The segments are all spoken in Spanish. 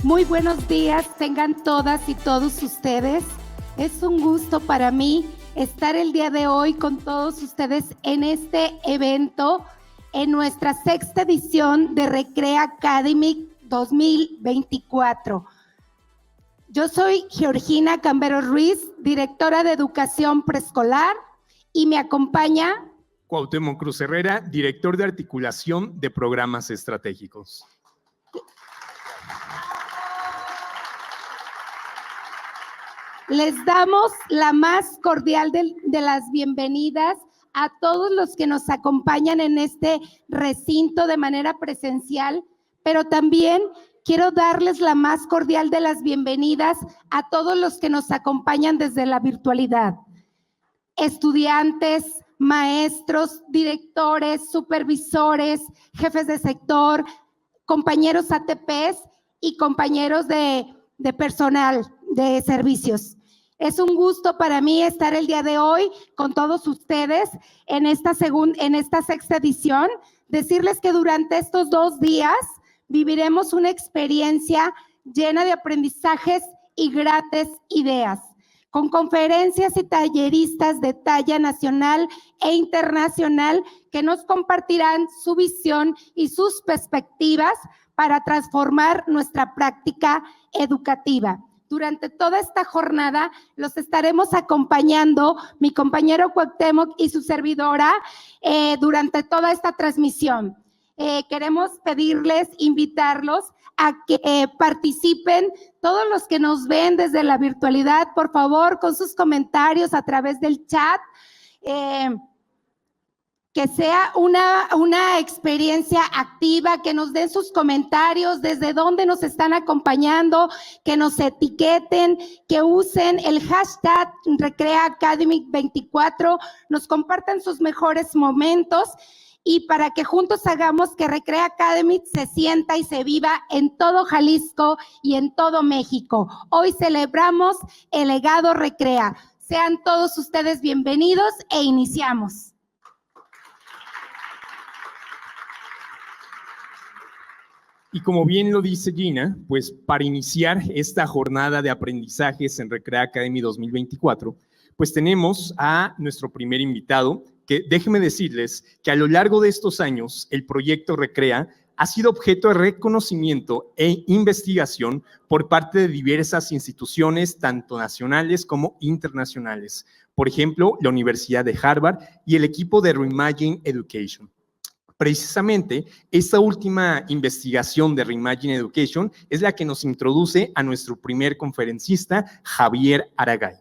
Muy buenos días, tengan todas y todos ustedes. Es un gusto para mí estar el día de hoy con todos ustedes en este evento, en nuestra sexta edición de Recrea Academy 2024. Yo soy Georgina Cambero Ruiz, directora de Educación Preescolar, y me acompaña Cuauhtémoc Cruz Herrera, director de articulación de programas estratégicos. Les damos la más cordial de las bienvenidas a todos los que nos acompañan en este recinto de manera presencial, pero también quiero darles la más cordial de las bienvenidas a todos los que nos acompañan desde la virtualidad. Estudiantes, maestros, directores, supervisores, jefes de sector, compañeros ATPs y compañeros de personal de servicios. Es un gusto para mí estar el día de hoy con todos ustedes en esta sexta edición. Decirles que durante estos 2 días viviremos una experiencia llena de aprendizajes y grandes ideas, con conferencias y talleristas de talla nacional e internacional que nos compartirán su visión y sus perspectivas para transformar nuestra práctica educativa. Durante toda esta jornada los estaremos acompañando mi compañero Cuauhtémoc y su servidora durante toda esta transmisión. Queremos pedirles, invitarlos a que participen, todos los que nos ven desde la virtualidad, por favor, con sus comentarios a través del chat, que sea una experiencia activa, que nos den sus comentarios, desde dónde nos están acompañando, que nos etiqueten, que usen el hashtag Recrea Academy 24, nos compartan sus mejores momentos y para que juntos hagamos que Recrea Academy se sienta y se viva en todo Jalisco y en todo México. Hoy celebramos el legado Recrea. Sean todos ustedes bienvenidos e iniciamos. Y como bien lo dice Gina, pues para iniciar esta jornada de aprendizajes en Recrea Academy 2024, pues tenemos a nuestro primer invitado, que déjenme decirles que a lo largo de estos años el proyecto Recrea ha sido objeto de reconocimiento e investigación por parte de diversas instituciones, tanto nacionales como internacionales. Por ejemplo, la Universidad de Harvard y el equipo de Reimagine Education. Precisamente, esta última investigación de Reimagine Education es la que nos introduce a nuestro primer conferencista, Javier Aragay.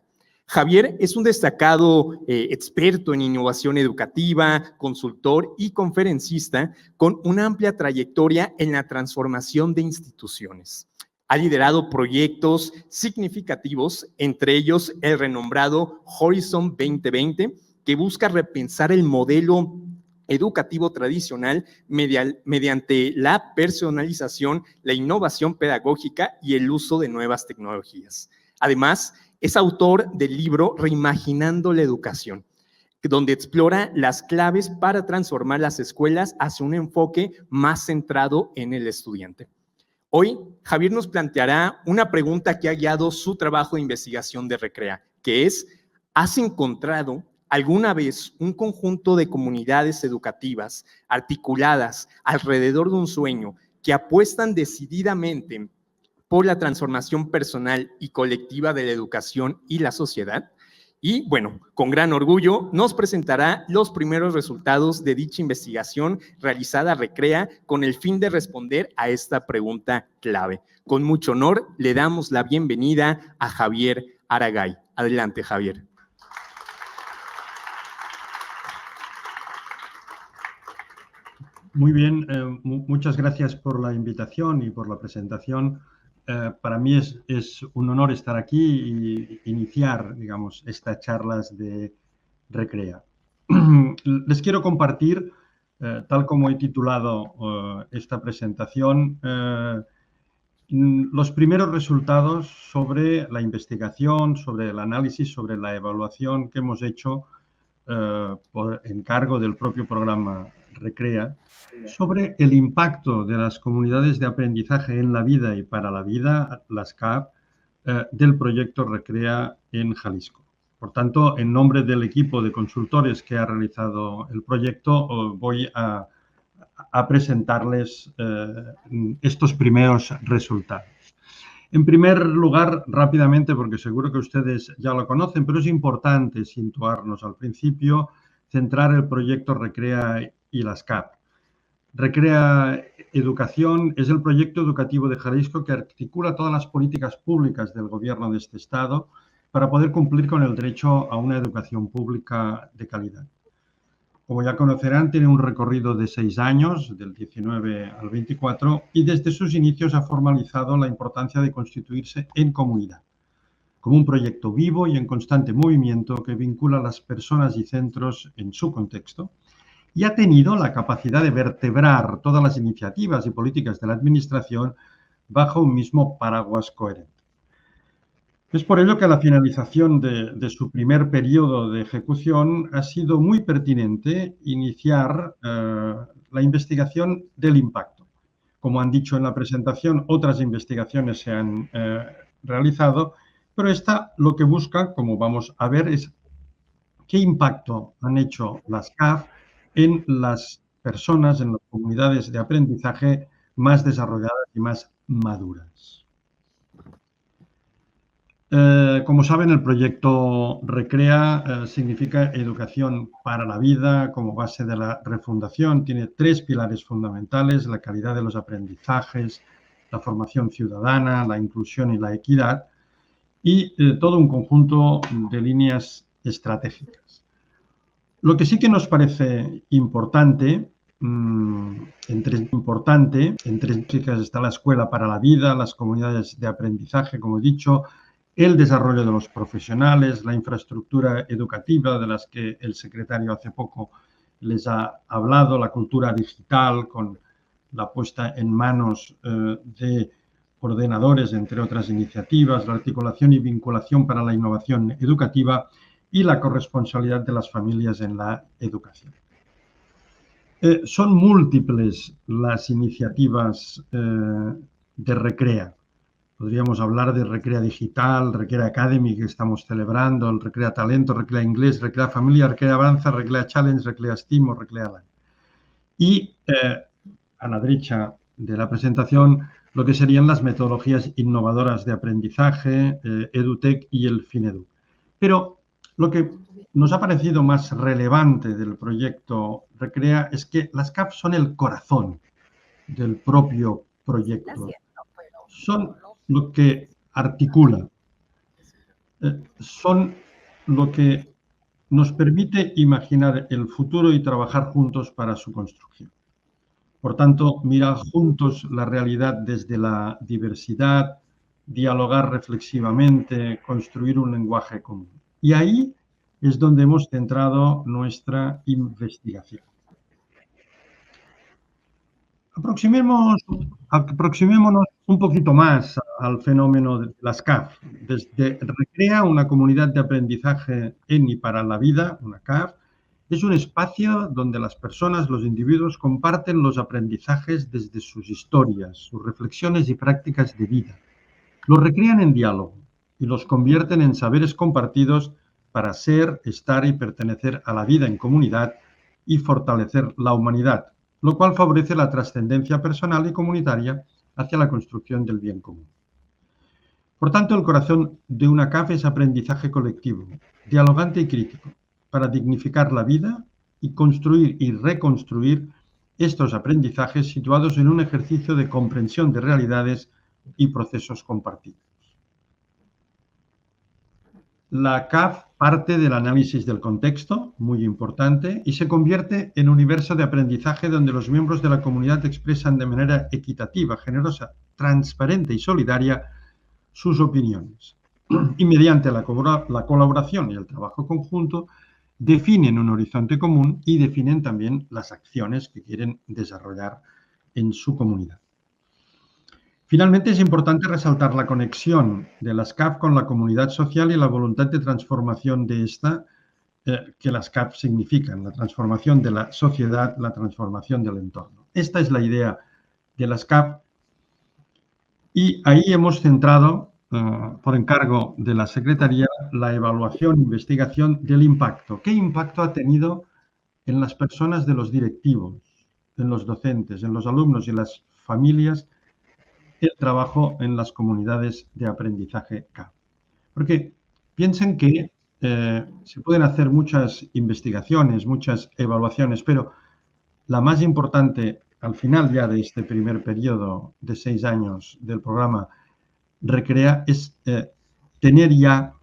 Javier es un destacado experto en innovación educativa, consultor y conferencista con una amplia trayectoria en la transformación de instituciones. Ha liderado proyectos significativos, entre ellos el renombrado Horizon 2020, que busca repensar el modelo educativo tradicional mediante la personalización, la innovación pedagógica y el uso de nuevas tecnologías. Además, es autor del libro Reimaginando la Educación, donde explora las claves para transformar las escuelas hacia un enfoque más centrado en el estudiante. Hoy, Javier nos planteará una pregunta que ha guiado su trabajo de investigación de Recrea, que es: ¿has encontrado alguna vez un conjunto de comunidades educativas articuladas alrededor de un sueño que apuestan decididamente por la transformación personal y colectiva de la educación y la sociedad? Y bueno, con gran orgullo nos presentará los primeros resultados de dicha investigación realizada Recrea con el fin de responder a esta pregunta clave. Con mucho honor le damos la bienvenida a Javier Aragay. Adelante, Javier. Muy bien, muchas gracias por la invitación y por la presentación. Para mí es un honor estar aquí y iniciar, digamos, estas charlas de Recrea. Les quiero compartir, tal como he titulado esta presentación, los primeros resultados sobre la investigación, sobre el análisis, sobre la evaluación que hemos hecho por encargo del propio programa Recrea sobre el impacto de las comunidades de aprendizaje en la vida y para la vida, las CAP, del proyecto Recrea en Jalisco. Por tanto, en nombre del equipo de consultores que ha realizado el proyecto, voy a presentarles estos primeros resultados. En primer lugar, rápidamente, porque seguro que ustedes ya lo conocen, pero es importante situarnos al principio, centrar el proyecto Recrea y las CAP. Recrea Educación es el proyecto educativo de Jalisco que articula todas las políticas públicas del gobierno de este estado para poder cumplir con el derecho a una educación pública de calidad. Como ya conocerán, tiene un recorrido de 6 años, del 19 al 24, y desde sus inicios ha formalizado la importancia de constituirse en comunidad, como un proyecto vivo y en constante movimiento que vincula a las personas y centros en su contexto, y ha tenido la capacidad de vertebrar todas las iniciativas y políticas de la Administración bajo un mismo paraguas coherente. Es por ello que a la finalización de su primer periodo de ejecución ha sido muy pertinente iniciar la investigación del impacto. Como han dicho en la presentación, otras investigaciones se han realizado, pero esta lo que busca, como vamos a ver, es qué impacto han hecho las CAF en las personas, en las comunidades de aprendizaje más desarrolladas y más maduras. Como saben, el proyecto Recrea significa educación para la vida como base de la refundación. Tiene 3 pilares fundamentales: la calidad de los aprendizajes, la formación ciudadana, la inclusión y la equidad, y todo un conjunto de líneas estratégicas. Lo que sí que nos parece importante, entre ellas está la escuela para la vida, las comunidades de aprendizaje, como he dicho, el desarrollo de los profesionales, la infraestructura educativa de las que el secretario hace poco les ha hablado, la cultura digital con la puesta en manos de ordenadores, entre otras iniciativas, la articulación y vinculación para la innovación educativa y la corresponsabilidad de las familias en la educación. Son múltiples las iniciativas de Recrea. Podríamos hablar de Recrea Digital, Recrea Academy, que estamos celebrando, el Recrea Talento, Recrea Inglés, Recrea Familia, Recrea Avanza, Recrea Challenge, Recrea STEAM o Recrea Land. Y a la derecha de la presentación, lo que serían las metodologías innovadoras de aprendizaje, EduTech y el FinEdu. Pero lo que nos ha parecido más relevante del proyecto Recrea es que las CAP son el corazón del propio proyecto. Son lo que articula, son lo que nos permite imaginar el futuro y trabajar juntos para su construcción. Por tanto, mirar juntos la realidad desde la diversidad, dialogar reflexivamente, construir un lenguaje común. Y ahí es donde hemos centrado nuestra investigación. Aproximémonos un poquito más al fenómeno de las CAF. Desde Recrea, una comunidad de aprendizaje en y para la vida, una CAF, es un espacio donde las personas, los individuos, comparten los aprendizajes desde sus historias, sus reflexiones y prácticas de vida. Los recrean en diálogo y los convierten en saberes compartidos para ser, estar y pertenecer a la vida en comunidad y fortalecer la humanidad, lo cual favorece la trascendencia personal y comunitaria hacia la construcción del bien común. Por tanto, el corazón de una CAF es aprendizaje colectivo, dialogante y crítico, para dignificar la vida y construir y reconstruir estos aprendizajes situados en un ejercicio de comprensión de realidades y procesos compartidos. La CAF parte del análisis del contexto, muy importante, y se convierte en un universo de aprendizaje donde los miembros de la comunidad expresan de manera equitativa, generosa, transparente y solidaria sus opiniones. Y mediante la colaboración y el trabajo conjunto, definen un horizonte común y definen también las acciones que quieren desarrollar en su comunidad. Finalmente, es importante resaltar la conexión de las CAF con la comunidad social y la voluntad de transformación de esta que las CAP significan, la transformación de la sociedad, la transformación del entorno. Esta es la idea de las CAP y ahí hemos centrado, por encargo de la Secretaría, la evaluación e investigación del impacto. ¿Qué impacto ha tenido en las personas de los directivos, en los docentes, en los alumnos y las familias el trabajo en las comunidades de aprendizaje CAP? Porque piensen que se pueden hacer muchas investigaciones, muchas evaluaciones, pero la más importante al final ya de este primer periodo de 6 años del programa Recrea es tener ya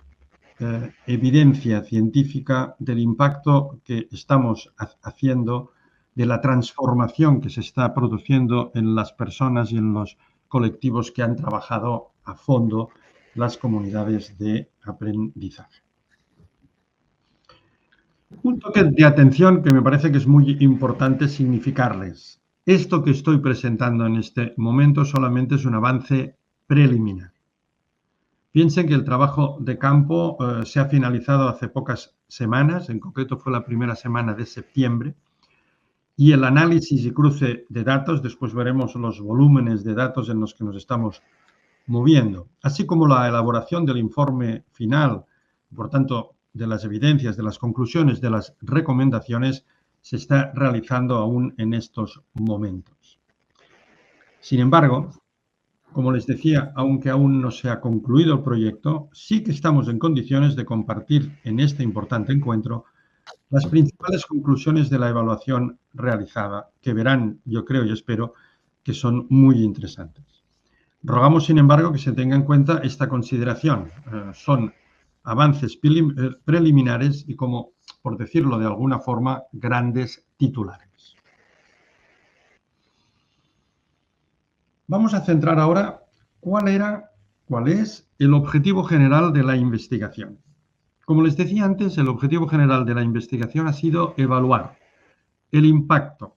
evidencia científica del impacto que estamos haciendo, de la transformación que se está produciendo en las personas y en los colectivos que han trabajado a fondo las comunidades de aprendizaje. Un toque de atención que me parece que es muy importante significarles. Esto que estoy presentando en este momento solamente es un avance preliminar. Piensen que el trabajo de campo se ha finalizado hace pocas semanas, en concreto fue la primera semana de septiembre, y el análisis y cruce de datos, después veremos los volúmenes de datos en los que nos estamos moviendo, así como la elaboración del informe final, por tanto, de las evidencias, de las conclusiones, de las recomendaciones, se está realizando aún en estos momentos. Sin embargo, como les decía, aunque aún no se ha concluido el proyecto, sí que estamos en condiciones de compartir en este importante encuentro las principales conclusiones de la evaluación realizada, que verán, yo creo y espero, que son muy interesantes. Rogamos, sin embargo, que se tenga en cuenta esta consideración. Son avances preliminares y, como por decirlo de alguna forma, grandes titulares. Vamos a centrar ahora cuál es el objetivo general de la investigación. Como les decía antes, el objetivo general de la investigación ha sido evaluar el impacto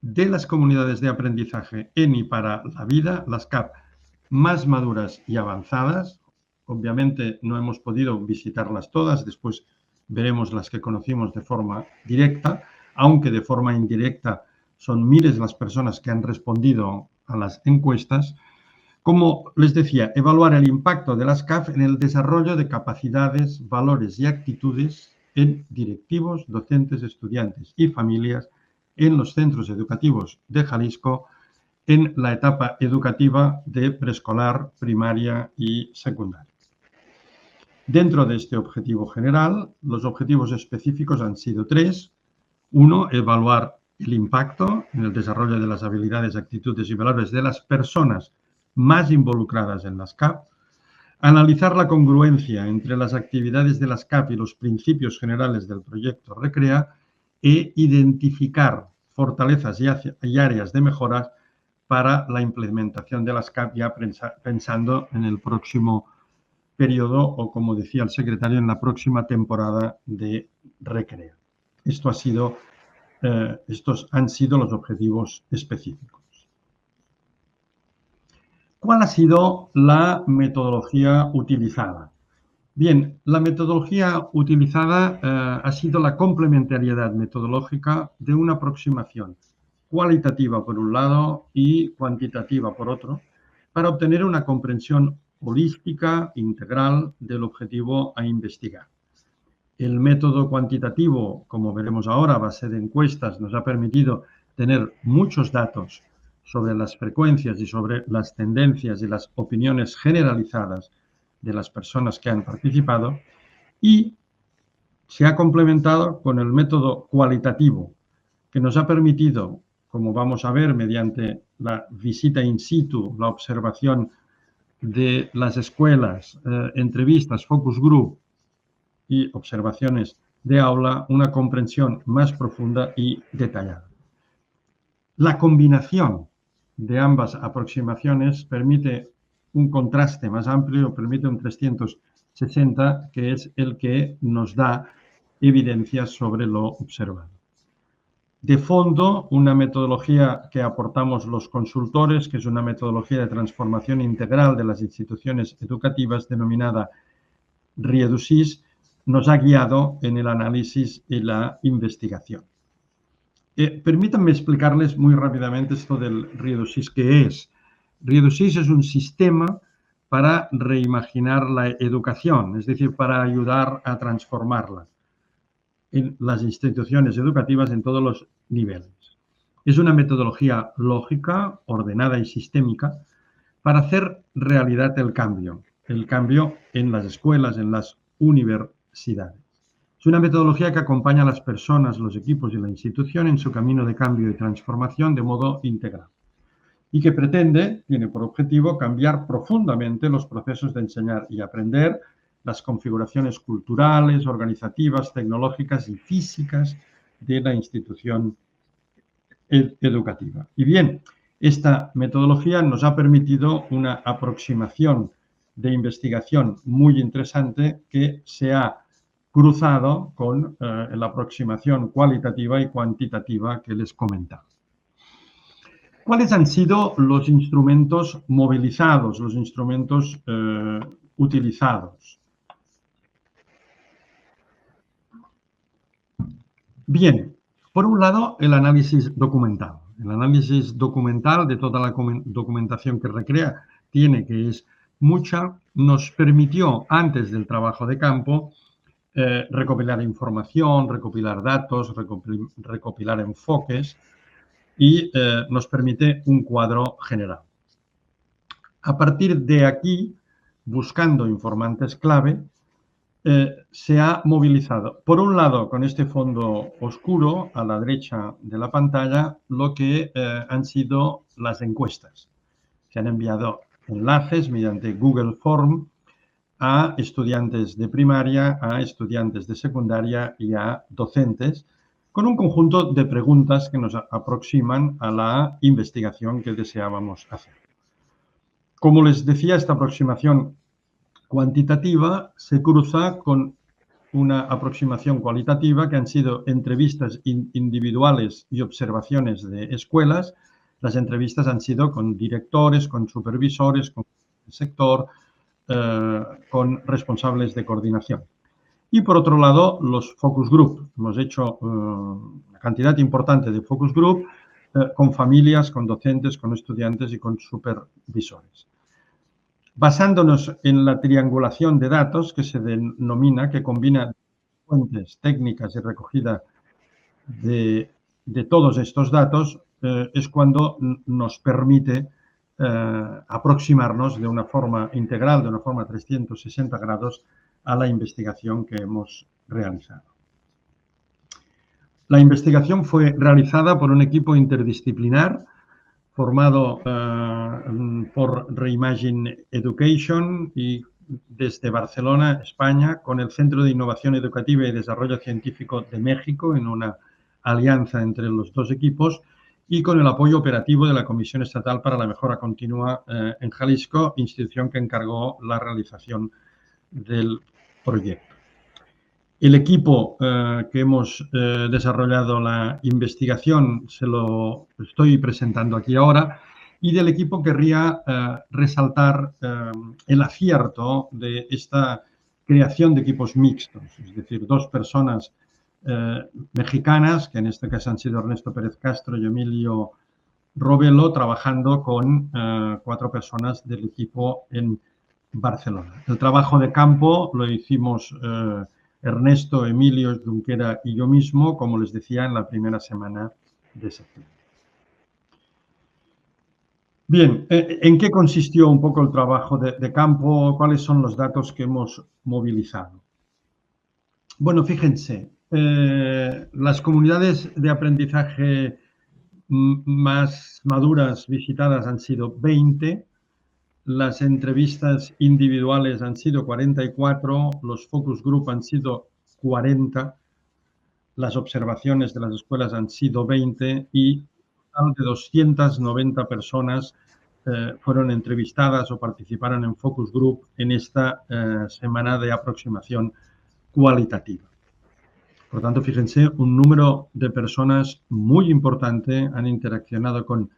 de las comunidades de aprendizaje en y para la vida, las CAP más maduras y avanzadas. Obviamente no hemos podido visitarlas todas, después veremos las que conocimos de forma directa, aunque de forma indirecta son miles las personas que han respondido a las encuestas. Como les decía, evaluar el impacto de las CAF en el desarrollo de capacidades, valores y actitudes en directivos, docentes, estudiantes y familias en los centros educativos de Jalisco en la etapa educativa de preescolar, primaria y secundaria. Dentro de este objetivo general, los objetivos específicos han sido 3. 1, evaluar el impacto en el desarrollo de las habilidades, actitudes y valores de las personas más involucradas en las CAP, analizar la congruencia entre las actividades de las CAP y los principios generales del proyecto Recrea e identificar fortalezas y áreas de mejora para la implementación de las CAP, ya pensando en el próximo periodo o, como decía el secretario, en la próxima temporada de Recrea. Estos han sido los objetivos específicos. ¿Cuál ha sido la metodología utilizada? Bien, la metodología utilizada ha sido la complementariedad metodológica de una aproximación cualitativa por un lado y cuantitativa por otro, para obtener una comprensión holística, integral del objetivo a investigar. El método cuantitativo, como veremos ahora, a base de encuestas, nos ha permitido tener muchos datos sobre las frecuencias y sobre las tendencias y las opiniones generalizadas de las personas que han participado, y se ha complementado con el método cualitativo, que nos ha permitido, como vamos a ver mediante la visita in situ, la observación de las escuelas, entrevistas, focus group y observaciones de aula, una comprensión más profunda y detallada. La combinación de ambas aproximaciones permite un contraste más amplio, permite un 360, que es el que nos da evidencias sobre lo observado. De fondo, una metodología que aportamos los consultores, que es una metodología de transformación integral de las instituciones educativas denominada RIEDUSIS, nos ha guiado en el análisis y la investigación. Permítanme explicarles muy rápidamente esto del RIEDU6, ¿qué es? RIEDU6 es un sistema para reimaginar la educación, es decir, para ayudar a transformarla en las instituciones educativas en todos los niveles. Es una metodología lógica, ordenada y sistémica para hacer realidad el cambio en las escuelas, en las universidades. Es una metodología que acompaña a las personas, los equipos y la institución en su camino de cambio y transformación de modo integral y que tiene por objetivo cambiar profundamente los procesos de enseñar y aprender, las configuraciones culturales, organizativas, tecnológicas y físicas de la institución educativa. Y bien, esta metodología nos ha permitido una aproximación de investigación muy interesante que se ha cruzado con la aproximación cualitativa y cuantitativa que les comentaba. ¿Cuáles han sido los instrumentos movilizados, los instrumentos utilizados? Bien, por un lado, el análisis documental. El análisis documental de toda la documentación que Recrea tiene, que es mucha, nos permitió, antes del trabajo de campo, recopilar información, recopilar datos, recopilar enfoques y nos permite un cuadro general. A partir de aquí, buscando informantes clave, se ha movilizado, por un lado, con este fondo oscuro a la derecha de la pantalla, lo que han sido las encuestas. Se han enviado enlaces mediante Google Form a estudiantes de primaria, a estudiantes de secundaria y a docentes, con un conjunto de preguntas que nos aproximan a la investigación que deseábamos hacer. Como les decía, esta aproximación cuantitativa se cruza con una aproximación cualitativa que han sido entrevistas individuales y observaciones de escuelas. Las entrevistas han sido con directores, con supervisores, con el sector, con responsables de coordinación. Y por otro lado, los focus group. Hemos hecho una cantidad importante de focus group con familias, con docentes, con estudiantes y con supervisores. Basándonos en la triangulación de datos que se denomina, que combina fuentes técnicas y recogida de todos estos datos, es cuando nos permite aproximarnos de una forma integral, de una forma 360 grados, a la investigación que hemos realizado. La investigación fue realizada por un equipo interdisciplinar formado por Reimagine Education y desde Barcelona, España, con el Centro de Innovación Educativa y Desarrollo Científico de México, en una alianza entre los dos equipos, y con el apoyo operativo de la Comisión Estatal para la Mejora Continua en Jalisco, institución que encargó la realización del proyecto. El equipo que hemos desarrollado la investigación se lo estoy presentando aquí ahora, y del equipo querría resaltar el acierto de esta creación de equipos mixtos, es decir, dos personas mexicanas, que en este caso han sido Ernesto Pérez Castro y Emilio Robelo, trabajando con 4 personas del equipo en Barcelona. El trabajo de campo lo hicimos Ernesto, Emilio, Junquera y yo mismo, como les decía, en la primera semana de septiembre. Bien, ¿en qué consistió un poco el trabajo de campo? ¿Cuáles son los datos que hemos movilizado? Bueno, fíjense, las comunidades de aprendizaje más maduras visitadas han sido 20, las entrevistas individuales han sido 44, los focus group han sido 40, las observaciones de las escuelas han sido 20 y un total de 290 personas fueron entrevistadas o participaron en focus group en esta semana de aproximación cualitativa. Por tanto, fíjense, un número de personas muy importante han interaccionado con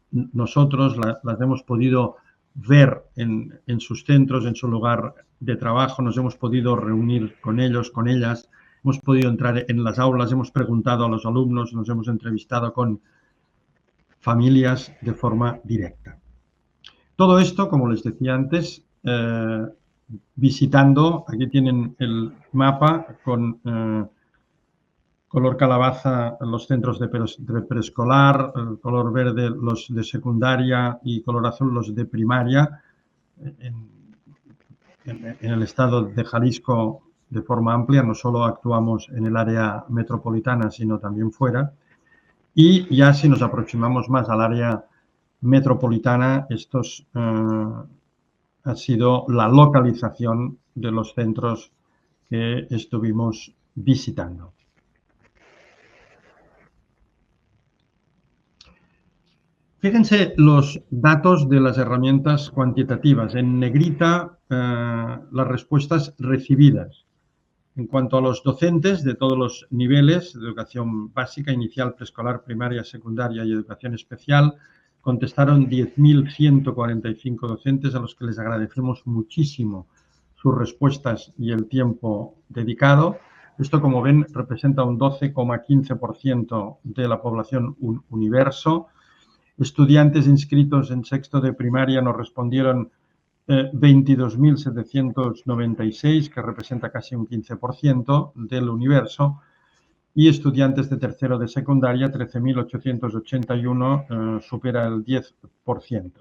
nosotros, las hemos podido ver en sus centros, en su lugar de trabajo, nos hemos podido reunir con ellos, con ellas, hemos podido entrar en las aulas, hemos preguntado a los alumnos, nos hemos entrevistado con familias de forma directa. Todo esto, como les decía antes, visitando, aquí tienen el mapa con color calabaza los centros de preescolar, color verde los de secundaria y color azul los de primaria. En el estado de Jalisco de forma amplia, no solo actuamos en el área metropolitana, sino también fuera. Y ya si nos aproximamos más al área metropolitana, estos ha sido la localización de los centros que estuvimos visitando. Fíjense los datos de las herramientas cuantitativas. En negrita, las respuestas recibidas. En cuanto a los docentes de todos los niveles, de educación básica, inicial, preescolar, primaria, secundaria y educación especial, contestaron 10.145 docentes, a los que les agradecemos muchísimo sus respuestas y el tiempo dedicado. Esto, como ven, representa un 12,15% de la población universo. Estudiantes inscritos en sexto de primaria nos respondieron 22.796, que representa casi un 15% del universo, y estudiantes de tercero de secundaria, 13.881, supera el 10%.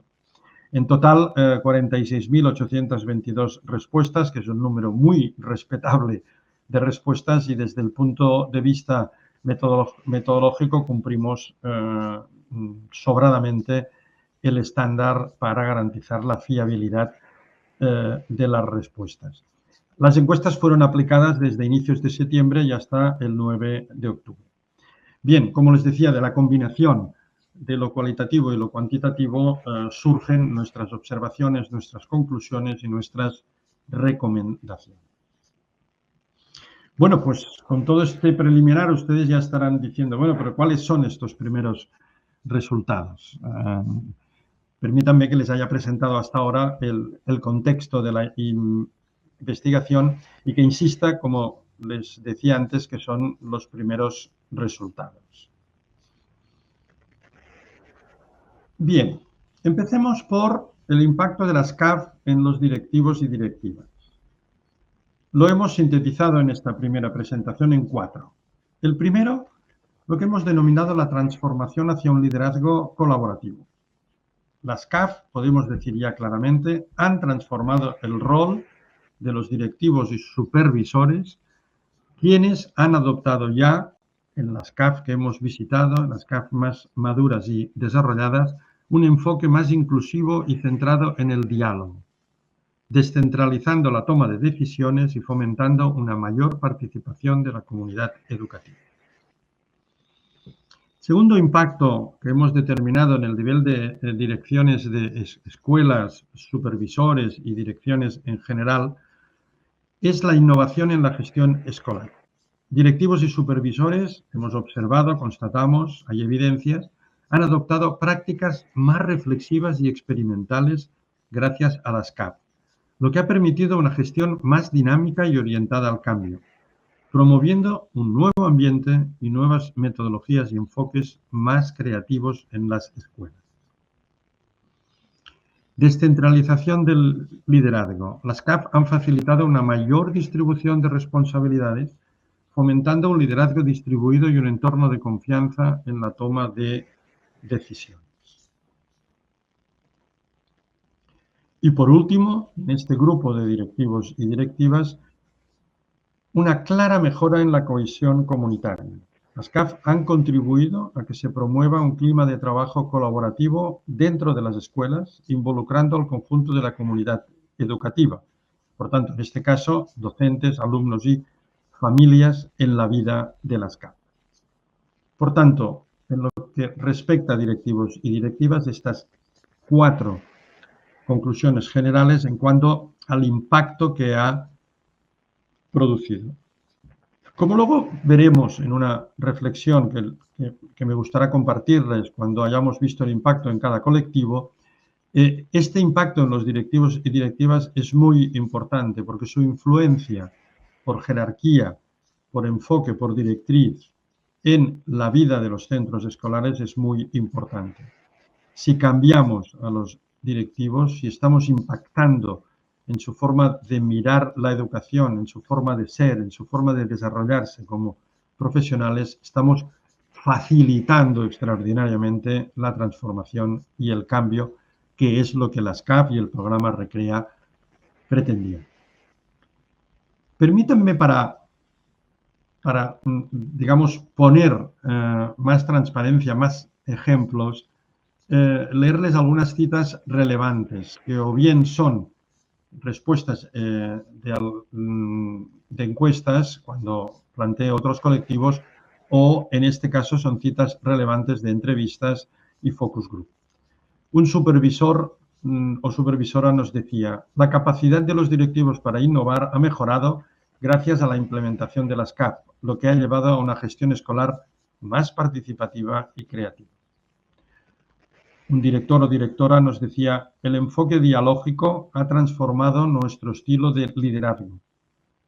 En total, 46.822 respuestas, que es un número muy respetable de respuestas, y desde el punto de vista metodológico cumplimos sobradamente el estándar para garantizar la fiabilidad de las respuestas. Las encuestas fueron aplicadas desde inicios de septiembre y hasta el 9 de octubre. Bien, como les decía, de la combinación de lo cualitativo y lo cuantitativo surgen nuestras observaciones, nuestras conclusiones y nuestras recomendaciones. Bueno, pues con todo este preliminar ustedes ya estarán diciendo, bueno, pero ¿cuáles son estos primeros resultados? Permítanme que les haya presentado hasta ahora el contexto de la investigación y que insista, como les decía antes, que son los primeros resultados. Bien, empecemos por el impacto de las CAF en los directivos y directivas. Lo hemos sintetizado en esta primera presentación en 4. El primero, lo que hemos denominado la transformación hacia un liderazgo colaborativo. Las CAF, podemos decir ya claramente, han transformado el rol de los directivos y supervisores, quienes han adoptado ya, en las CAF que hemos visitado, en las CAF más maduras y desarrolladas, un enfoque más inclusivo y centrado en el diálogo, descentralizando la toma de decisiones y fomentando una mayor participación de la comunidad educativa. Segundo impacto que hemos determinado en el nivel de direcciones de escuelas, supervisores y direcciones en general es la innovación en la gestión escolar. Directivos y supervisores, hemos observado, constatamos, hay evidencias, han adoptado prácticas más reflexivas y experimentales gracias a las CAF, lo que ha permitido una gestión más dinámica y orientada al cambio, promoviendo un nuevo ambiente y nuevas metodologías y enfoques más creativos en las escuelas. Descentralización del liderazgo. Las CAF han facilitado una mayor distribución de responsabilidades, fomentando un liderazgo distribuido y un entorno de confianza en la toma de decisiones. Y por último, en este grupo de directivos y directivas, una clara mejora en la cohesión comunitaria. Las CAF han contribuido a que se promueva un clima de trabajo colaborativo dentro de las escuelas, involucrando al conjunto de la comunidad educativa. Por tanto, en este caso, docentes, alumnos y familias en la vida de las CAF. Por tanto, en lo que respecta a directivos y directivas, estas 4 conclusiones generales en cuanto al impacto que ha producido. Como luego veremos en una reflexión que me gustará compartirles cuando hayamos visto el impacto en cada colectivo, Este impacto en los directivos y directivas es muy importante porque su influencia por jerarquía, por enfoque, por directriz en la vida de los centros escolares es muy importante. Si cambiamos a los directivos, si estamos impactando en su forma de mirar la educación, en su forma de ser, en su forma de desarrollarse como profesionales, estamos facilitando extraordinariamente la transformación y el cambio, que es lo que la SCAF y el programa Recrea pretendían. Permítanme para digamos, poner más transparencia, más ejemplos, leerles algunas citas relevantes, que o bien son respuestas de encuestas, cuando planteo otros colectivos, o en este caso son citas relevantes de entrevistas y focus group. Un supervisor o supervisora nos decía: la capacidad de los directivos para innovar ha mejorado gracias a la implementación de las CAP, lo que ha llevado a una gestión escolar más participativa y creativa. Un director o directora nos decía: el enfoque dialógico ha transformado nuestro estilo de liderazgo.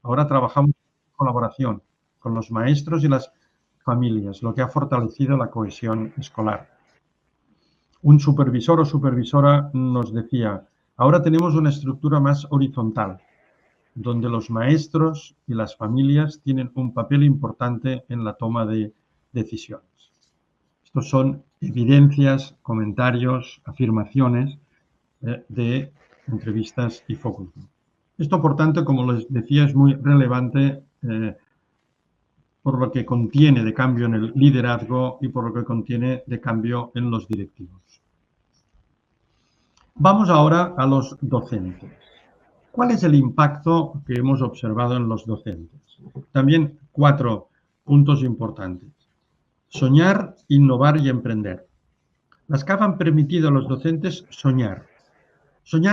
Ahora trabajamos en colaboración con los maestros y las familias, lo que ha fortalecido la cohesión escolar. Un supervisor o supervisora nos decía: ahora tenemos una estructura más horizontal, donde los maestros y las familias tienen un papel importante en la toma de decisiones. Estos son evidencias, comentarios, afirmaciones de entrevistas y focus group. Esto, por tanto, como les decía, es muy relevante por lo que contiene de cambio en el liderazgo y por lo que contiene de cambio en los directivos. Vamos ahora a los docentes. ¿Cuál es el impacto que hemos observado en los docentes? También 4 puntos importantes. Soñar, innovar y emprender. Las CAP han permitido a los docentes soñar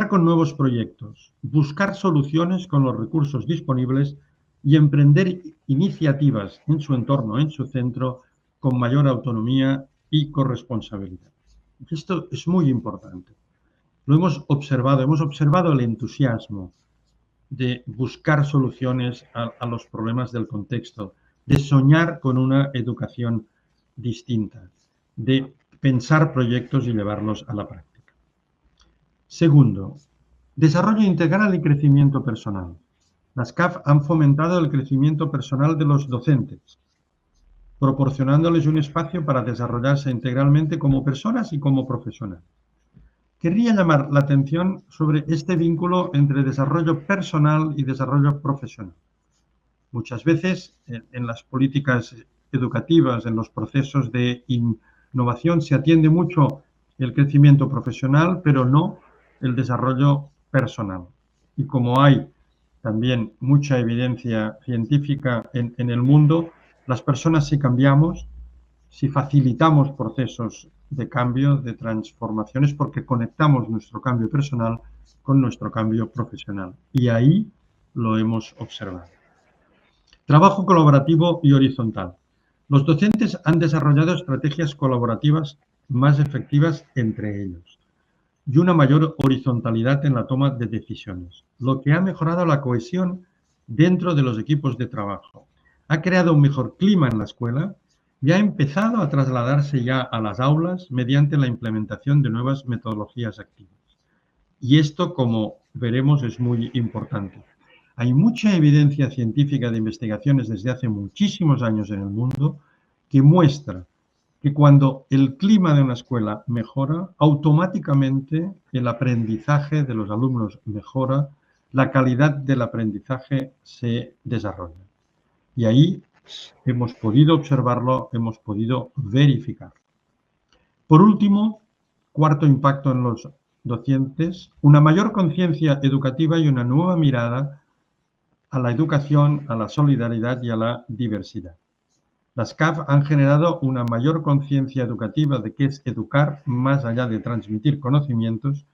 con nuevos proyectos, buscar soluciones con los recursos disponibles y emprender iniciativas en su entorno, en su centro, con mayor autonomía y corresponsabilidad. Esto es muy importante. Lo hemos observado el entusiasmo de buscar soluciones a los problemas del contexto, de soñar con una educación distinta, de pensar proyectos y llevarlos a la práctica. Segundo, desarrollo integral y crecimiento personal. Las CAF han fomentado el crecimiento personal de los docentes, proporcionándoles un espacio para desarrollarse integralmente como personas y como profesionales. Querría llamar la atención sobre este vínculo entre desarrollo personal y desarrollo profesional. Muchas veces en las políticas educativas, en los procesos de innovación, se atiende mucho el crecimiento profesional, pero no el desarrollo personal. Y como hay también mucha evidencia científica en el mundo, las personas, si cambiamos, si facilitamos procesos de cambio, de transformaciones, porque conectamos nuestro cambio personal con nuestro cambio profesional. Y ahí lo hemos observado. Trabajo colaborativo y horizontal. Los docentes han desarrollado estrategias colaborativas más efectivas entre ellos y una mayor horizontalidad en la toma de decisiones, lo que ha mejorado la cohesión dentro de los equipos de trabajo. Ha creado un mejor clima en la escuela y ha empezado a trasladarse ya a las aulas mediante la implementación de nuevas metodologías activas. Y esto, como veremos, es muy importante. Hay mucha evidencia científica de investigaciones desde hace muchísimos años en el mundo que muestra que cuando el clima de una escuela mejora, automáticamente el aprendizaje de los alumnos mejora, la calidad del aprendizaje se desarrolla. Y ahí hemos podido observarlo, hemos podido verificarlo. Por último, cuarto impacto en los docentes, una mayor conciencia educativa y una nueva mirada a la educación, a la solidaridad y a la diversidad. Las CAF han generado una mayor conciencia educativa de qué es educar, más allá de transmitir conocimientos,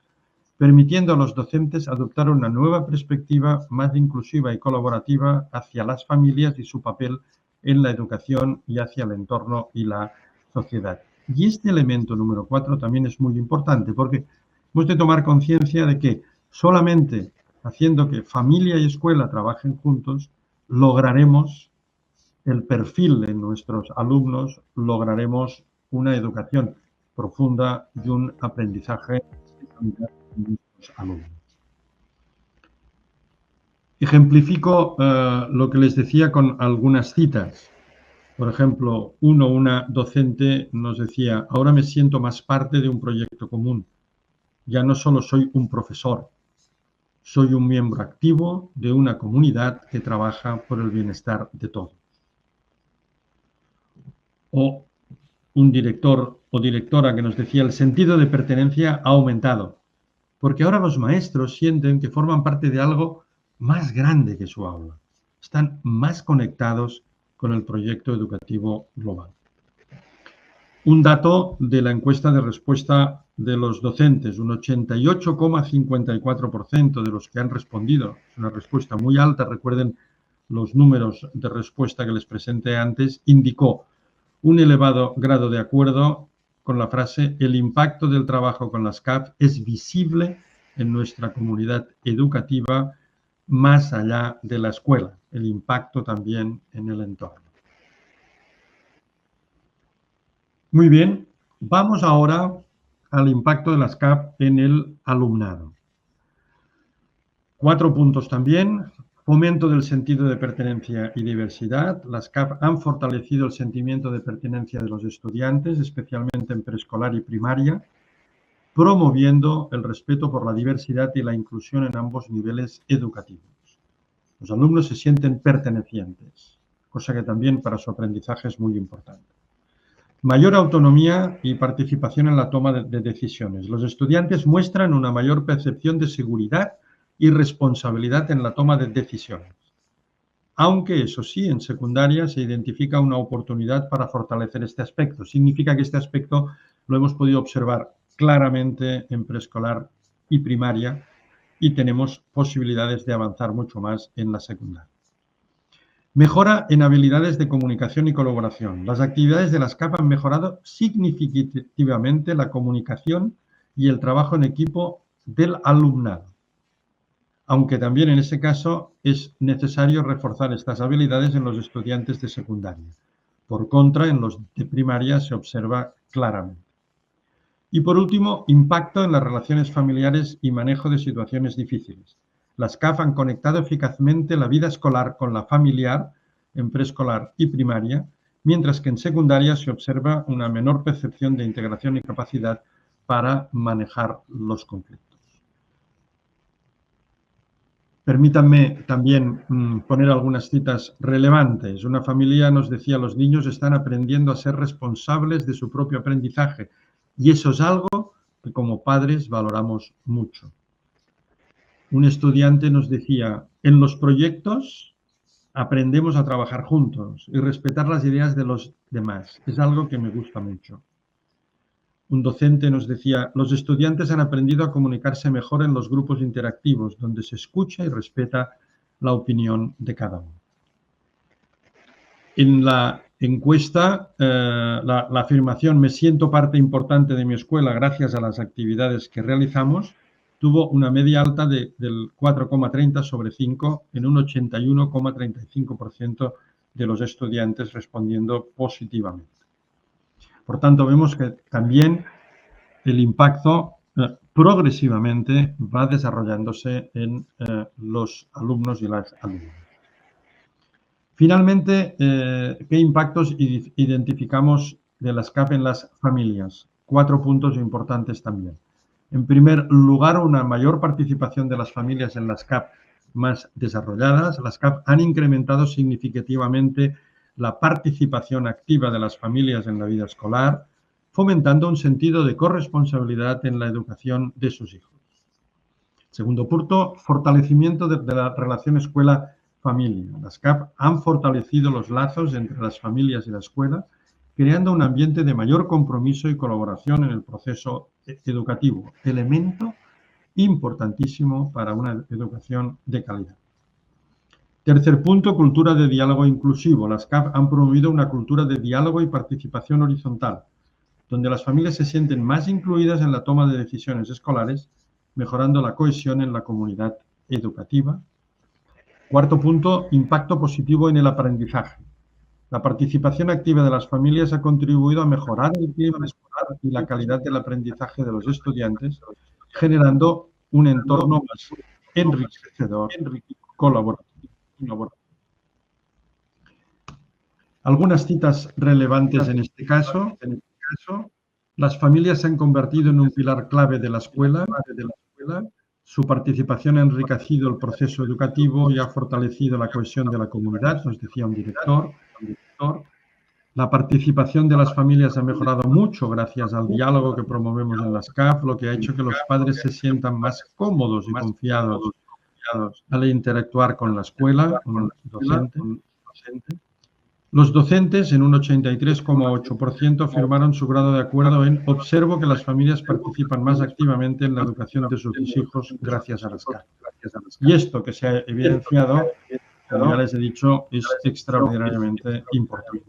permitiendo a los docentes adoptar una nueva perspectiva más inclusiva y colaborativa hacia las familias y su papel en la educación y hacia el entorno y la sociedad. Y este elemento número 4 también es muy importante porque Hemos de tomar conciencia de que solamente haciendo que familia y escuela trabajen juntos, lograremos el perfil de nuestros alumnos, lograremos una educación profunda y un aprendizaje de calidad de nuestros alumnos. Ejemplifico lo que les decía con algunas citas. Por ejemplo, una docente nos decía, ahora me siento más parte de un proyecto común. Ya no solo soy un profesor, soy un miembro activo de una comunidad que trabaja por el bienestar de todos. O un director o directora que nos decía, el sentido de pertenencia ha aumentado, porque ahora los maestros sienten que forman parte de algo más grande que su aula. Están más conectados con el proyecto educativo global. Un dato de la encuesta de respuesta de los docentes, un 88,54% de los que han respondido, es una respuesta muy alta, recuerden los números de respuesta que les presenté antes, indicó un elevado grado de acuerdo con la frase el impacto del trabajo con las CAF es visible en nuestra comunidad educativa más allá de la escuela, el impacto también en el entorno. Muy bien, vamos ahora al impacto de las CAF en el alumnado. 4 puntos también. Fomento del sentido de pertenencia y diversidad. Las CAF han fortalecido el sentimiento de pertenencia de los estudiantes, especialmente en preescolar y primaria, promoviendo el respeto por la diversidad y la inclusión en ambos niveles educativos. Los alumnos se sienten pertenecientes, cosa que también para su aprendizaje es muy importante. Mayor autonomía y participación en la toma de decisiones. Los estudiantes muestran una mayor percepción de seguridad y responsabilidad en la toma de decisiones. Aunque, eso sí, en secundaria se identifica una oportunidad para fortalecer este aspecto. Significa que este aspecto lo hemos podido observar claramente en preescolar y primaria y tenemos posibilidades de avanzar mucho más en la secundaria. Mejora en habilidades de comunicación y colaboración. Las actividades de las CAF han mejorado significativamente la comunicación y el trabajo en equipo del alumnado. Aunque también en ese caso es necesario reforzar estas habilidades en los estudiantes de secundaria. Por contra, en los de primaria se observa claramente. Y por último, impacto en las relaciones familiares y manejo de situaciones difíciles. Las CAF han conectado eficazmente la vida escolar con la familiar en preescolar y primaria, mientras que en secundaria se observa una menor percepción de integración y capacidad para manejar los conflictos. Permítanme también poner algunas citas relevantes. Una familia nos decía, los niños están aprendiendo a ser responsables de su propio aprendizaje y eso es algo que como padres valoramos mucho. Un estudiante nos decía, en los proyectos aprendemos a trabajar juntos y respetar las ideas de los demás. Es algo que me gusta mucho. Un docente nos decía, los estudiantes han aprendido a comunicarse mejor en los grupos interactivos, donde se escucha y respeta la opinión de cada uno. En la encuesta, la afirmación me siento parte importante de mi escuela gracias a las actividades que realizamos, tuvo una media alta del 4,30 sobre 5 en un 81,35% de los estudiantes respondiendo positivamente. Por tanto, vemos que también el impacto progresivamente va desarrollándose en los alumnos y las alumnas. Finalmente, ¿qué impactos identificamos de las CAF en las familias? 4 puntos importantes también. En primer lugar, una mayor participación de las familias en las CAF más desarrolladas. Las CAF han incrementado significativamente la participación activa de las familias en la vida escolar, fomentando un sentido de corresponsabilidad en la educación de sus hijos. Segundo punto, fortalecimiento de la relación escuela-familia. Las CAF han fortalecido los lazos entre las familias y la escuela, creando un ambiente de mayor compromiso y colaboración en el proceso educativo, elemento importantísimo para una educación de calidad. Tercer punto, cultura de diálogo inclusivo. Las CAF han promovido una cultura de diálogo y participación horizontal, donde las familias se sienten más incluidas en la toma de decisiones escolares, mejorando la cohesión en la comunidad educativa. Cuarto punto, impacto positivo en el aprendizaje. La participación activa de las familias ha contribuido a mejorar el clima escolar y la calidad del aprendizaje de los estudiantes, generando un entorno más enriquecedor y colaborativo. Algunas citas relevantes en este caso. Las familias se han convertido en un pilar clave de la escuela. Su participación ha enriquecido el proceso educativo y ha fortalecido la cohesión de la comunidad, nos decía un director. La participación de las familias ha mejorado mucho gracias al diálogo que promovemos en las CAF, lo que ha hecho que los padres se sientan más cómodos y confiados al interactuar con la escuela, con el docente. Los docentes, en un 83,8%, firmaron su grado de acuerdo en observo que las familias participan más activamente en la educación de sus hijos gracias a las CAF. Y esto que se ha evidenciado, como ya les he dicho, es extraordinariamente importante.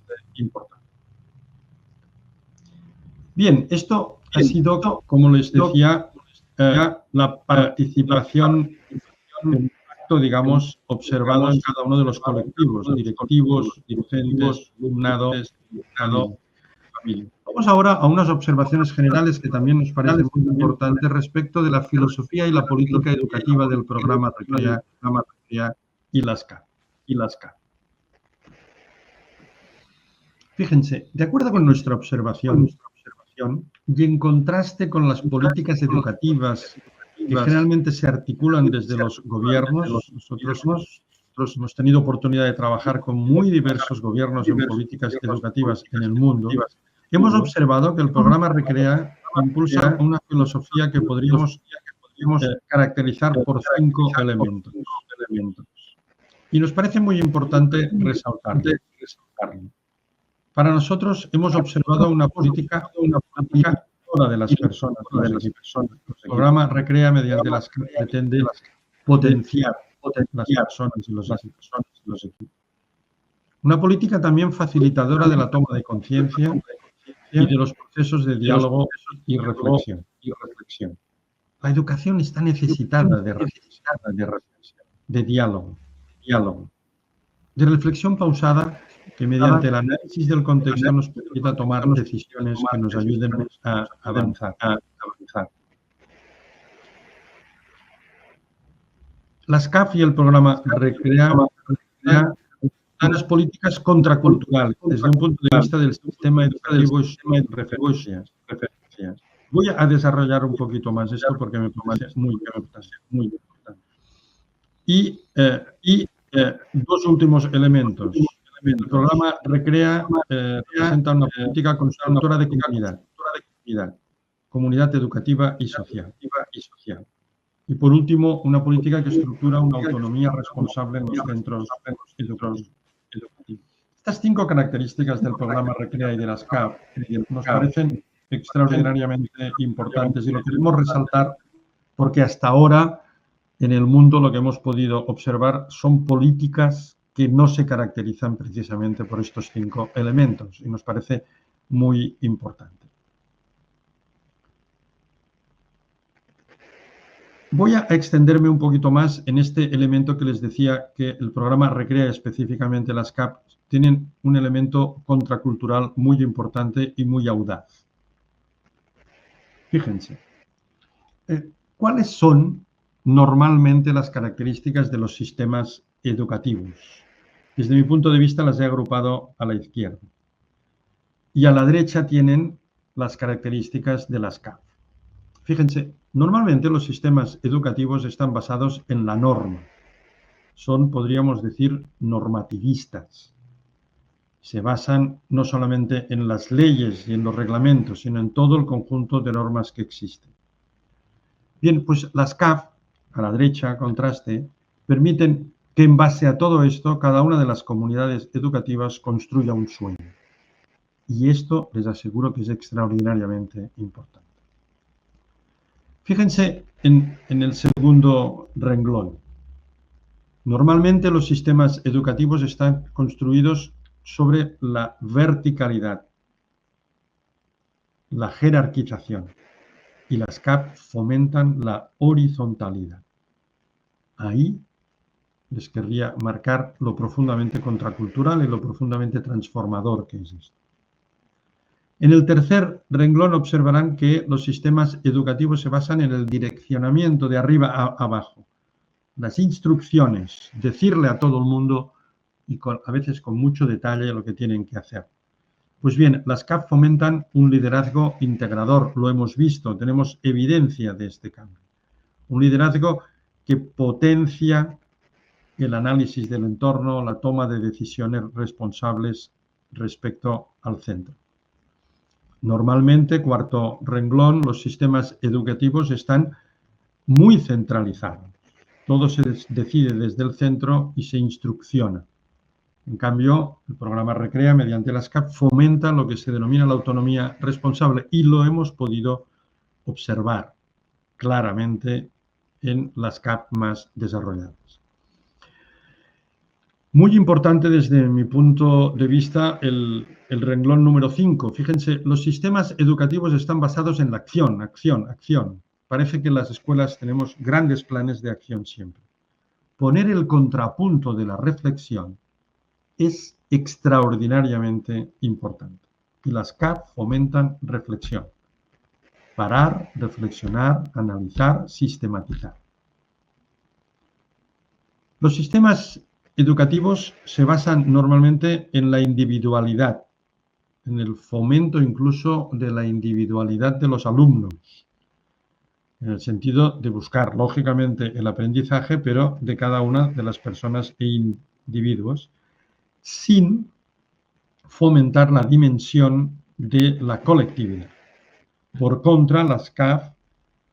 Bien, esto ha sido, como les decía, la participación, digamos, observado en cada uno de los colectivos, directivos, docentes, alumnado, familia. Vamos ahora a unas observaciones generales que también nos parecen muy importantes respecto de la filosofía y la política educativa del programa Recrea y las CAF. Fíjense, de acuerdo con nuestra observación y en contraste con las políticas educativas que generalmente se articulan desde los gobiernos, nosotros hemos tenido oportunidad de trabajar con muy diversos gobiernos en políticas educativas en el mundo. Hemos observado que el programa Recrea impulsa una filosofía que podríamos caracterizar por 5 elementos. Y nos parece muy importante resaltarlo. Para nosotros hemos observado una política de las personas. El programa Recrea, mediante las que pretende potenciar las personas y los equipos. Una política también facilitadora de la toma de conciencia y de los procesos de diálogo y reflexión. La educación está necesitada de diálogo, de reflexión pausada que mediante el análisis del contexto nos permita tomar decisiones que nos ayuden a avanzar. Las CAF y el programa Recrea son unas políticas contraculturales desde un punto de vista del sistema educativo y referencias. Voy a desarrollar un poquito más esto porque me parece muy importante. Y dos últimos elementos. El programa Recrea presenta una política constructora de comunidad educativa y social. Y por último, una política que estructura una autonomía responsable en los centros educativos. Estas 5 características del programa Recrea y de las CAF nos parecen extraordinariamente importantes y lo queremos resaltar porque hasta ahora en el mundo lo que hemos podido observar son políticas que no se caracterizan precisamente por estos 5 elementos y nos parece muy importante. Voy a extenderme un poquito más en este elemento que les decía que el programa Recrea, específicamente las CAP, tienen un elemento contracultural muy importante y muy audaz. Fíjense, ¿cuáles son normalmente las características de los sistemas educativos? Desde mi punto de vista las he agrupado a la izquierda. Y a la derecha tienen las características de las CAF. Fíjense, normalmente los sistemas educativos están basados en la norma. Son, podríamos decir, normativistas. Se basan no solamente en las leyes y en los reglamentos, sino en todo el conjunto de normas que existen. Bien, pues las CAF, a la derecha, contraste, permiten que en base a todo esto, cada una de las comunidades educativas construya un sueño. Y esto les aseguro que es extraordinariamente importante. Fíjense en el segundo renglón. Normalmente los sistemas educativos están construidos sobre la verticalidad. la jerarquización y las CAP fomentan la horizontalidad. Ahí les querría marcar lo profundamente contracultural y lo profundamente transformador que es esto. En el tercer renglón observarán que los sistemas educativos se basan en el direccionamiento de arriba a abajo. Las instrucciones, decirle a todo el mundo y a veces con mucho detalle lo que tienen que hacer. Pues bien, las CAP fomentan un liderazgo integrador, lo hemos visto, tenemos evidencia de este cambio. Un liderazgo que potencia el análisis del entorno, la toma de decisiones responsables respecto al centro. Normalmente, cuarto renglón, los sistemas educativos están muy centralizados. Todo se decide desde el centro y se instrucciona. En cambio, el programa Recrea, mediante las CAP, fomenta lo que se denomina la autonomía responsable y lo hemos podido observar claramente en las CAP más desarrolladas. Muy importante desde mi punto de vista el renglón número 5. Fíjense, los sistemas educativos están basados en la acción, acción, acción. Parece que en las escuelas tenemos grandes planes de acción siempre. Poner el contrapunto de la reflexión es extraordinariamente importante. Y las CAP fomentan reflexión. Parar, reflexionar, analizar, sistematizar. Los sistemas educativos se basan normalmente en la individualidad, en el fomento incluso de la individualidad de los alumnos, en el sentido de buscar, lógicamente, el aprendizaje, pero de cada una de las personas e individuos, sin fomentar la dimensión de la colectividad. Por contra, las CAF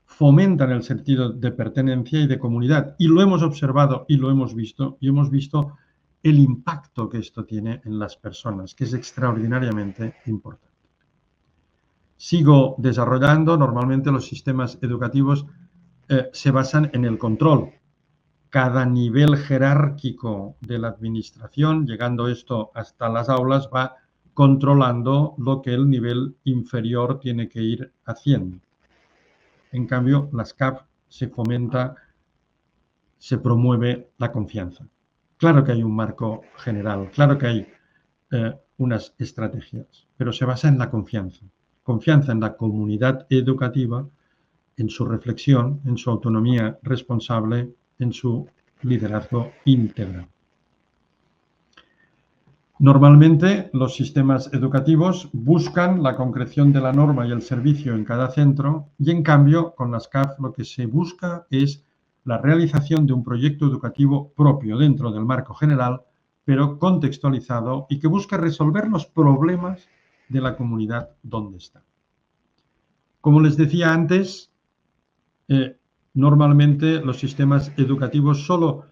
fomentan el sentido de pertenencia y de comunidad. Y lo hemos observado y lo hemos visto, y hemos visto el impacto que esto tiene en las personas, que es extraordinariamente importante. Sigo desarrollando. Normalmente los sistemas educativos se basan en el control. Cada nivel jerárquico de la administración, llegando esto hasta las aulas, va controlando lo que el nivel inferior tiene que ir haciendo. En cambio, las CAP se fomenta, se promueve la confianza. Claro que hay un marco general, claro que hay unas estrategias, pero se basa en la confianza. Confianza en la comunidad educativa, en su reflexión, en su autonomía responsable, en su liderazgo integral. Normalmente, los sistemas educativos buscan la concreción de la norma y el servicio en cada centro y, en cambio, con las CAF lo que se busca es la realización de un proyecto educativo propio dentro del marco general, pero contextualizado y que busca resolver los problemas de la comunidad donde está. Como les decía antes, normalmente los sistemas educativos solo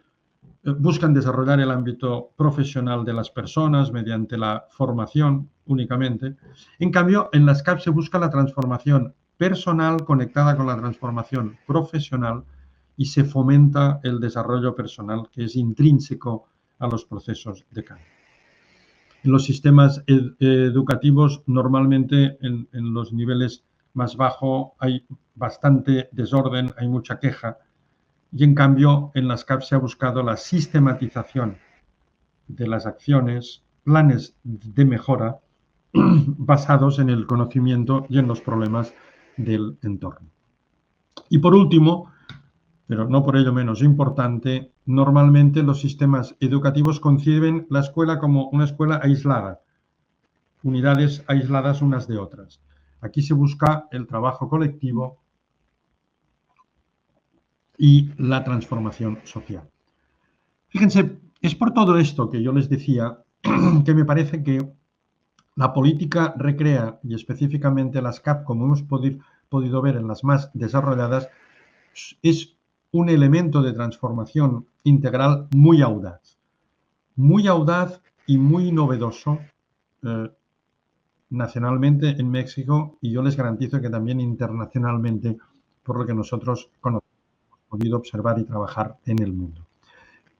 buscan desarrollar el ámbito profesional de las personas mediante la formación únicamente. En cambio, en las CAP se busca la transformación personal conectada con la transformación profesional y se fomenta el desarrollo personal que es intrínseco a los procesos de cambio. En los sistemas educativos, normalmente en los niveles más bajos hay bastante desorden, hay mucha queja. Y en cambio, en las CAP se ha buscado la sistematización de las acciones, planes de mejora basados en el conocimiento y en los problemas del entorno. Y por último, pero no por ello menos importante, normalmente los sistemas educativos conciben la escuela como una escuela aislada, unidades aisladas unas de otras. Aquí se busca el trabajo colectivo y la transformación social. Fíjense, es por todo esto que yo les decía que me parece que la política Recrea y específicamente las CAP, como hemos podido ver en las más desarrolladas, es un elemento de transformación integral muy audaz y muy novedoso nacionalmente en México y yo les garantizo que también internacionalmente por lo que nosotros conocemos. Podido observar y trabajar en el mundo.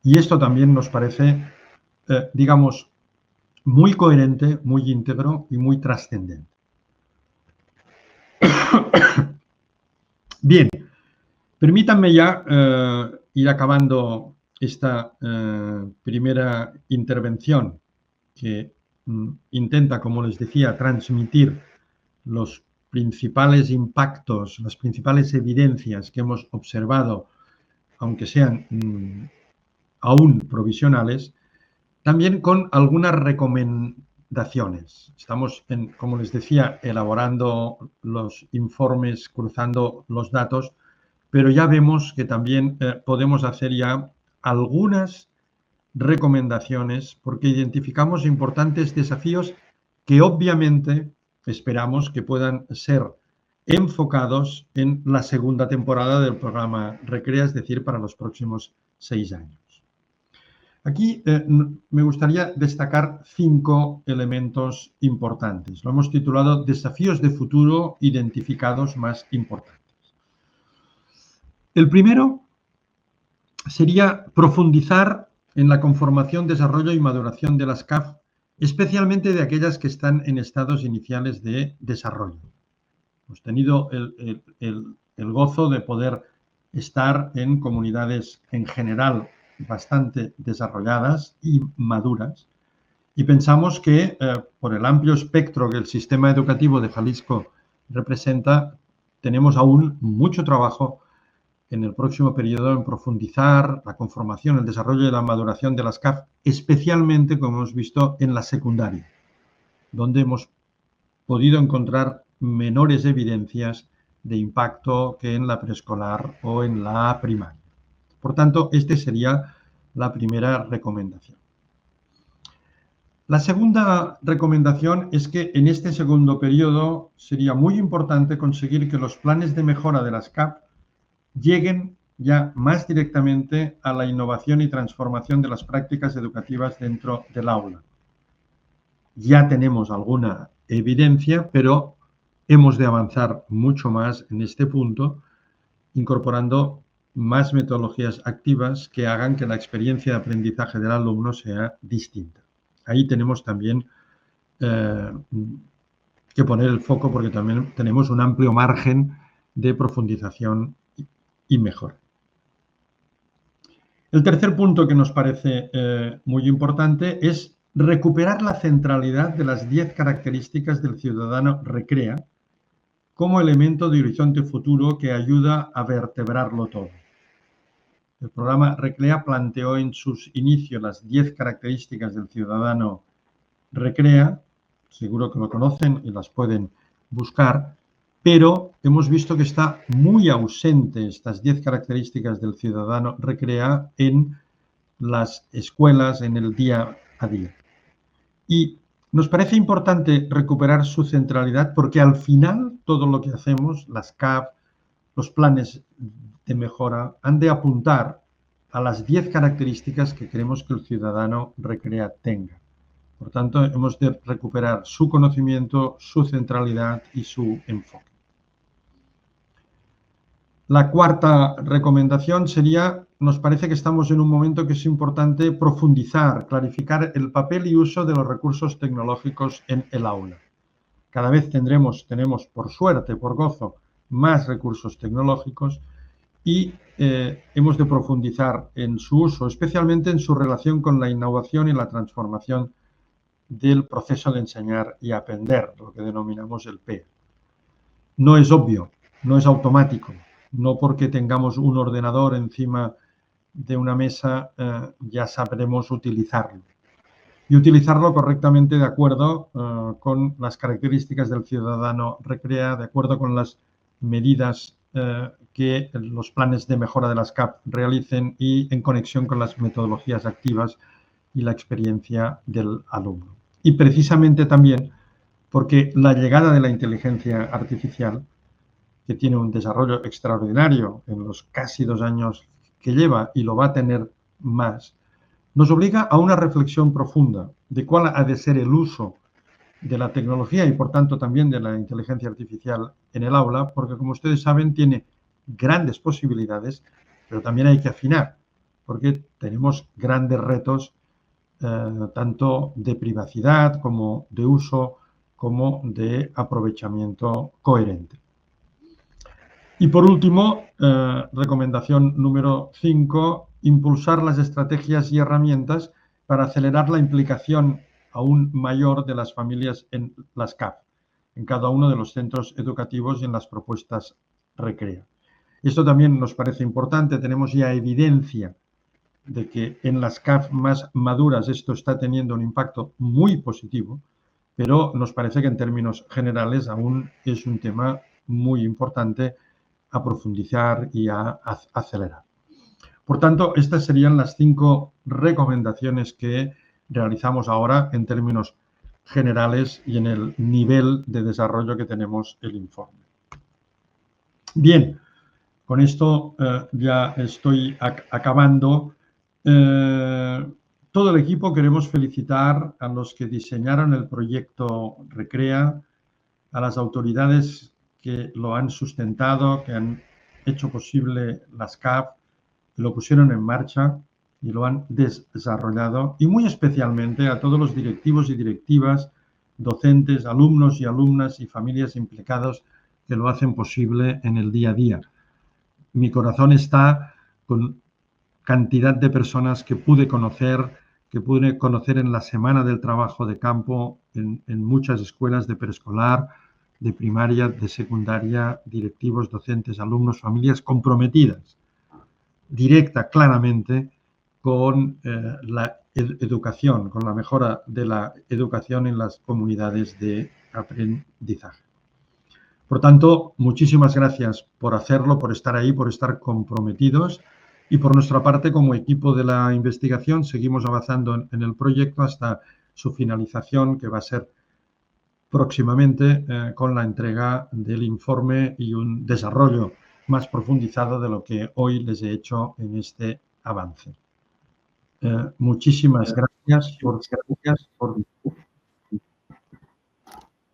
Y esto también nos parece, digamos, muy coherente, muy íntegro y muy trascendente. Bien, permítanme ya ir acabando esta primera intervención que intenta, como les decía, transmitir los principales impactos, las principales evidencias que hemos observado, aunque sean aún provisionales, también con algunas recomendaciones. Estamos, como les decía, elaborando los informes, cruzando los datos, pero ya vemos que también podemos hacer ya algunas recomendaciones porque identificamos importantes desafíos que obviamente esperamos que puedan ser enfocados en la segunda temporada del programa Recrea, es decir, para los próximos 6 años. Aquí me gustaría destacar 5 elementos importantes. Lo hemos titulado Desafíos de futuro identificados más importantes. El primero sería profundizar en la conformación, desarrollo y maduración de las CAF, especialmente de aquellas que están en estados iniciales de desarrollo. Hemos tenido el gozo de poder estar en comunidades en general bastante desarrolladas y maduras, y pensamos que por el amplio espectro que el sistema educativo de Jalisco representa, tenemos aún mucho trabajo en el próximo periodo en profundizar la conformación, el desarrollo y la maduración de las CAF, especialmente, como hemos visto, en la secundaria, donde hemos podido encontrar menores evidencias de impacto que en la preescolar o en la primaria. Por tanto, esta sería la primera recomendación. La segunda recomendación es que en este segundo periodo sería muy importante conseguir que los planes de mejora de las CAF lleguen ya más directamente a la innovación y transformación de las prácticas educativas dentro del aula. Ya tenemos alguna evidencia, pero hemos de avanzar mucho más en este punto, incorporando más metodologías activas que hagan que la experiencia de aprendizaje del alumno sea distinta. Ahí tenemos también que poner el foco porque también tenemos un amplio margen de profundización y mejora. El tercer punto que nos parece muy importante es recuperar la centralidad de las 10 características del ciudadano Recrea como elemento de horizonte futuro que ayuda a vertebrarlo todo. El programa Recrea planteó en sus inicios las 10 características del ciudadano Recrea, seguro que lo conocen y las pueden buscar, pero hemos visto que está muy ausente estas 10 características del ciudadano Recrea en las escuelas, en el día a día. Y nos parece importante recuperar su centralidad porque al final todo lo que hacemos, las CAF, los planes de mejora, han de apuntar a las 10 características que queremos que el ciudadano Recrea tenga. Por tanto, hemos de recuperar su conocimiento, su centralidad y su enfoque. La cuarta recomendación sería, nos parece que estamos en un momento que es importante profundizar, clarificar el papel y uso de los recursos tecnológicos en el aula. Cada vez tenemos por suerte, por gozo, más recursos tecnológicos y hemos de profundizar en su uso, especialmente en su relación con la innovación y la transformación del proceso de enseñar y aprender, lo que denominamos el PEA. No es obvio, no es automático. No porque tengamos un ordenador encima de una mesa ya sabremos utilizarlo. Y utilizarlo correctamente de acuerdo con las características del ciudadano Recrea, de acuerdo con las medidas que los planes de mejora de las CAF realicen y en conexión con las metodologías activas y la experiencia del alumno. Y precisamente también porque la llegada de la inteligencia artificial, que tiene un desarrollo extraordinario en los casi 2 años que lleva y lo va a tener más, nos obliga a una reflexión profunda de cuál ha de ser el uso de la tecnología y, por tanto, también de la inteligencia artificial en el aula, porque, como ustedes saben, tiene grandes posibilidades, pero también hay que afinar, porque tenemos grandes retos, tanto de privacidad como de uso, como de aprovechamiento coherente. Y por último, recomendación número 5, impulsar las estrategias y herramientas para acelerar la implicación aún mayor de las familias en las CAF, en cada uno de los centros educativos y en las propuestas Recrea. Esto también nos parece importante. Tenemos ya evidencia de que en las CAF más maduras esto está teniendo un impacto muy positivo, pero nos parece que en términos generales aún es un tema muy importante a profundizar y a acelerar. Por tanto, estas serían las 5 recomendaciones que realizamos ahora en términos generales y en el nivel de desarrollo que tenemos el informe. Bien, con esto ya estoy acabando. Todo el equipo queremos felicitar a los que diseñaron el proyecto Recrea, a las autoridades que lo han sustentado, que han hecho posible las CAF, lo pusieron en marcha y lo han desarrollado, y muy especialmente a todos los directivos y directivas, docentes, alumnos y alumnas y familias implicados que lo hacen posible en el día a día. Mi corazón está con cantidad de personas que pude conocer en la Semana del Trabajo de Campo en muchas escuelas de preescolar, de primaria, de secundaria, directivos, docentes, alumnos, familias comprometidas, directa, claramente, con la educación, con la mejora de la educación en las comunidades de aprendizaje. Por tanto, muchísimas gracias por hacerlo, por estar ahí, por estar comprometidos. Y por nuestra parte, como equipo de la investigación, seguimos avanzando en el proyecto hasta su finalización, que va a ser próximamente con la entrega del informe y un desarrollo más profundizado de lo que hoy les he hecho en este avance. Muchísimas gracias por...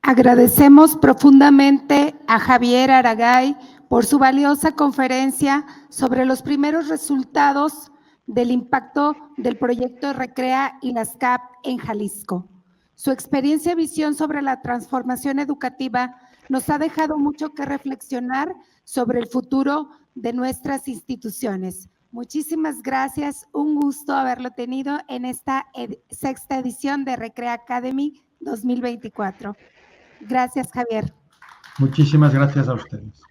Agradecemos profundamente a Javier Aragay por su valiosa conferencia sobre los primeros resultados del impacto del proyecto Recrea y las CAF en Jalisco. Su experiencia y visión sobre la transformación educativa nos ha dejado mucho que reflexionar sobre el futuro de nuestras instituciones. Muchísimas gracias, un gusto haberlo tenido en esta sexta edición de Recrea Academy 2024. Gracias, Javier. Muchísimas gracias a ustedes.